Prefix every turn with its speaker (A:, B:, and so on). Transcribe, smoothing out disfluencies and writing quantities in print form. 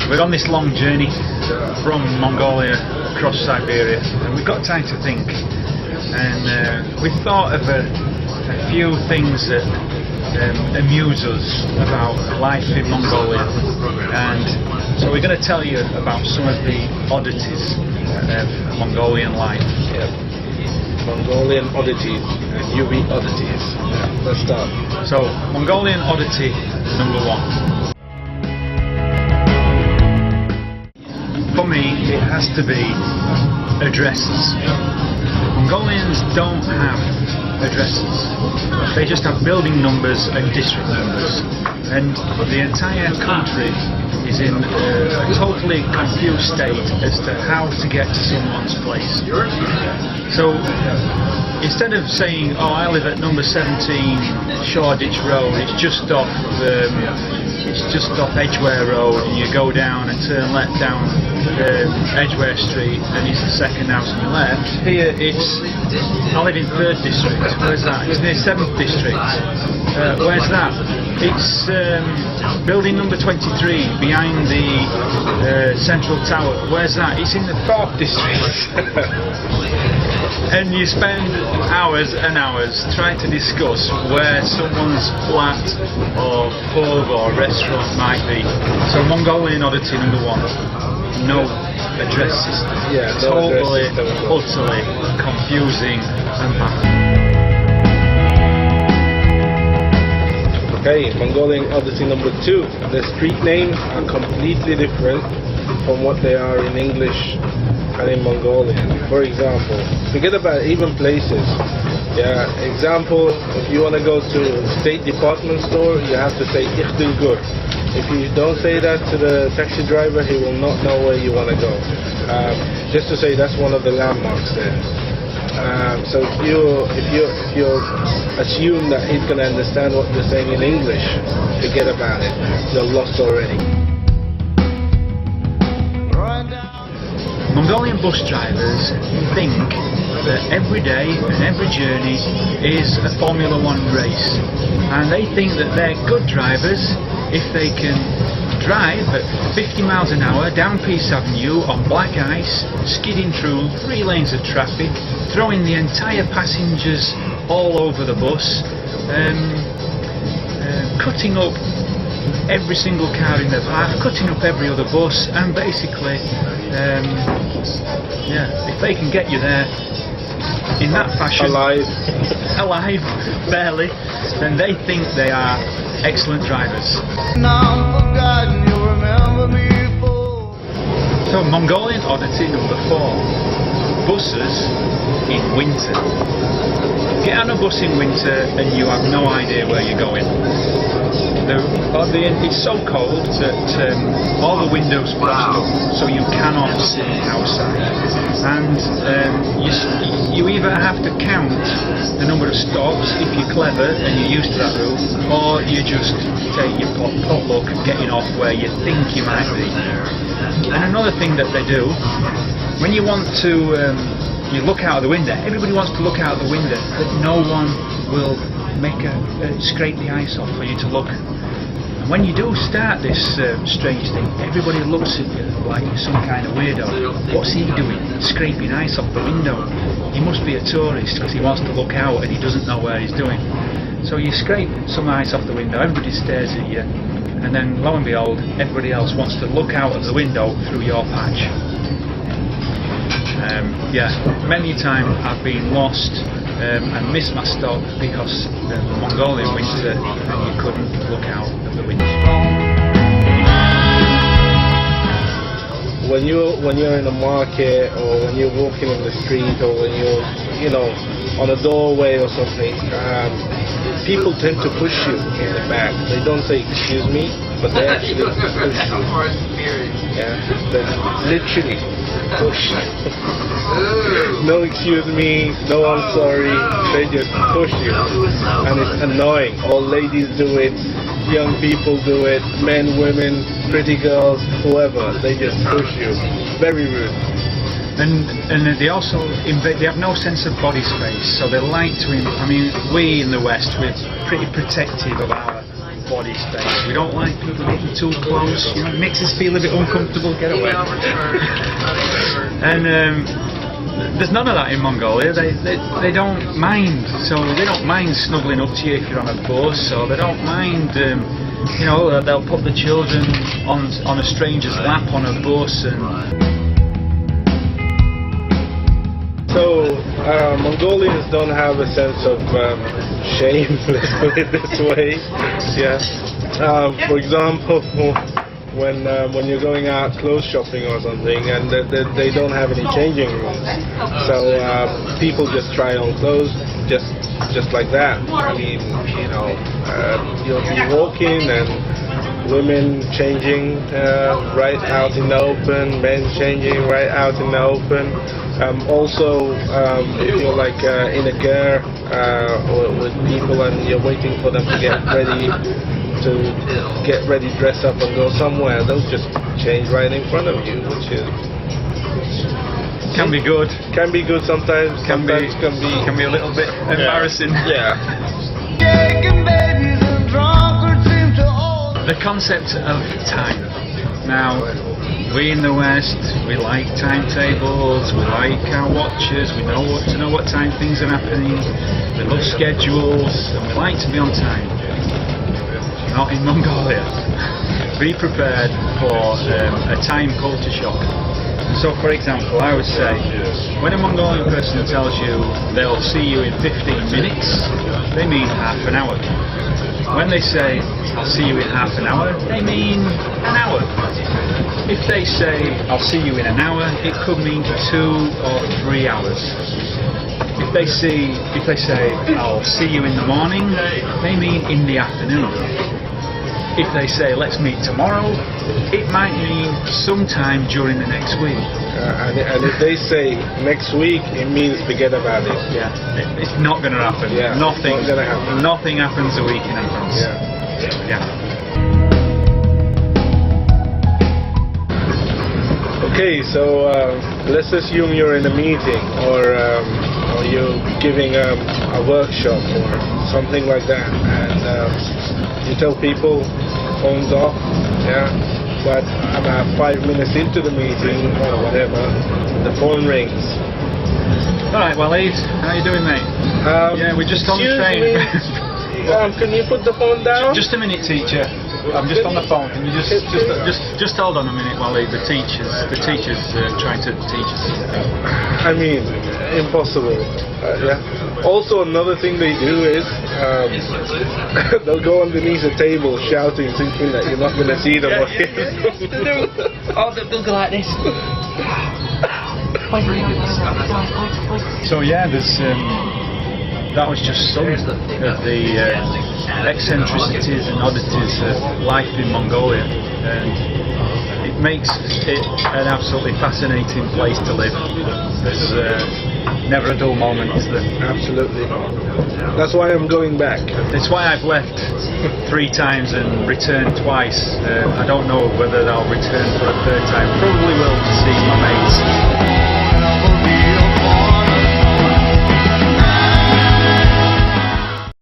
A: We're on this long journey from Mongolia across Siberia, and we've got time to think. And we thought of a few things that amuse us about life in Mongolia, and so we're going to tell you about some of the oddities of Mongolian life.
B: Yeah. Mongolian oddities and UV oddities. Yeah, let's start.
A: So, Mongolian oddity number 1. For me, it has to be addresses. Mongolians don't have addresses. They just have building numbers and district numbers. And the entire country is in a totally confused state as to how to get to someone's place. So instead of saying, oh, I live at number 17 Shoreditch Road, it's just off Edgware Road, and you go down and turn left down Edgware Street, and it's the second house on your left. Here it's, I live in 3rd District. Where's that? It's near 7th District. Where's that? It's building number 23 behind the Central Tower. Where's that? It's in the 4th District. And you spend hours and hours trying to discuss where someone's flat or pub or restaurant might be. So Mongolian oddity number 1, no address system.
B: Yeah,
A: totally, utterly confusing and bad.
B: Okay, Mongolian oddity number 2. The street names are completely different from what they are in English and in Mongolian. For example, forget about even places. Yeah, example, if you want to go to State Department Store, you have to say Ichtilgur. If you don't say that to the taxi driver, he will not know where you want to go. Just to say that's one of the landmarks there. So if you assume that he's going to understand what you're saying in English, forget about it. You're lost already.
A: Mongolian bus drivers think that every day and every journey is a Formula 1 race, and they think that they're good drivers if they can drive at 50 miles an hour down Peace Avenue on black ice, skidding through 3 lanes of traffic, throwing the entire passengers all over the bus, cutting up every single car in their path, cutting up every other bus, and basically, if they can get you there in that fashion, alive, barely, then they think they are excellent drivers. So Mongolian oddity number 4, buses in winter. Get on a bus in winter and you have no idea where you're going. It's so cold that all the windows closed up, so you cannot see outside. And you either have to count the number of stops if you're clever and you're used to that route, or you just take your potluck getting off where you think you might be. And another thing that they do, when you want to you look out of the window, everybody wants to look out of the window, but no one will scrape the ice off for you to look. And when you do start this strange thing, everybody looks at you like you're some kind of weirdo. What's he doing? Scraping ice off the window. He must be a tourist because he wants to look out and he doesn't know where he's doing. So you scrape some ice off the window, everybody stares at you, and then lo and behold, everybody else wants to look out of the window through your patch. Many times I've been lost and missed my stop because of the Mongolian winter and you couldn't look out of the window.
B: When you're in a market, or when you're walking in the street, or when you're on a doorway or something, people tend to push you in the back. They don't say excuse me, but they actually push you. Yeah, they literally push. No excuse me, no I'm sorry, they just push you. And it's annoying. Old ladies do it, young people do it, men, women, pretty girls, whoever, they just push you. Very rude.
A: And they also they have no sense of body space, so they like to. I mean, we in the West, we're pretty protective of our body space. We don't like people getting too close. You know, it makes us feel a bit uncomfortable. Get away. And there's none of that in Mongolia. They don't mind. So they don't mind snuggling up to you if you're on a bus, or they don't mind. You know, they'll put the children on a stranger's lap on a bus and.
B: So, Mongolians don't have a sense of shame, let's put it this way. Yeah. For example, when you're going out clothes shopping or something, and they don't have any changing rooms, so people just try on clothes just like that. I mean, you know, you'll be walking and women changing right out in the open, men changing right out in the open. Also, if you're like in a car or with people and you're waiting for them to get ready, dress up and go somewhere, they'll just change right in front of you, which
A: can be good.
B: Can be good sometimes.
A: Can be a little bit embarrassing.
B: Yeah.
A: The concept of time. Now, we in the West, we like timetables, we like our watches, we know what time things are happening, we love schedules, and we like to be on time. Not in Mongolia. Be prepared for a time culture shock. So, for example, I would say, when a Mongolian person tells you they'll see you in 15 minutes, they mean half an hour. When they say, I'll see you in half an hour, they mean an hour. If they say, I'll see you in an hour, it could mean 2 or 3 hours. If they say, I'll see you in the morning, they mean in the afternoon. If they say, let's meet tomorrow, it might mean sometime during the next week.
B: And if they say next week, it means forget about it.
A: Yeah, it's not going to happen.
B: Yeah,
A: nothing.
B: Not gonna happen.
A: Nothing happens a week in advance.
B: Yeah.
A: Yeah.
B: Okay, so let's assume you're in a meeting or you're giving a workshop or something like that, and you tell people phones off, yeah, but about 5 minutes into the meeting or whatever, the phone rings.
A: Alright, Waleed, how you doing, mate? Yeah, we're just on the train.
B: Can you put the phone down?
A: Just a minute, teacher. I'm just on the phone. Can you just hold on a minute, Waleed? The teacher's trying to teach us.
B: I mean, impossible. Yeah. Also, another thing they do is they'll go underneath the table shouting, thinking that you're not going to see them.
C: They'll go like this.
A: So yeah, there's that was just some of the eccentricities and oddities of life in Mongolia, and it makes it an absolutely fascinating place to live. There's never a dull moment, is there?
B: Absolutely. That's why I'm going back.
A: It's why I've left 3 times and returned twice. I don't know whether I'll return for a 3rd time. Probably will to see my mates.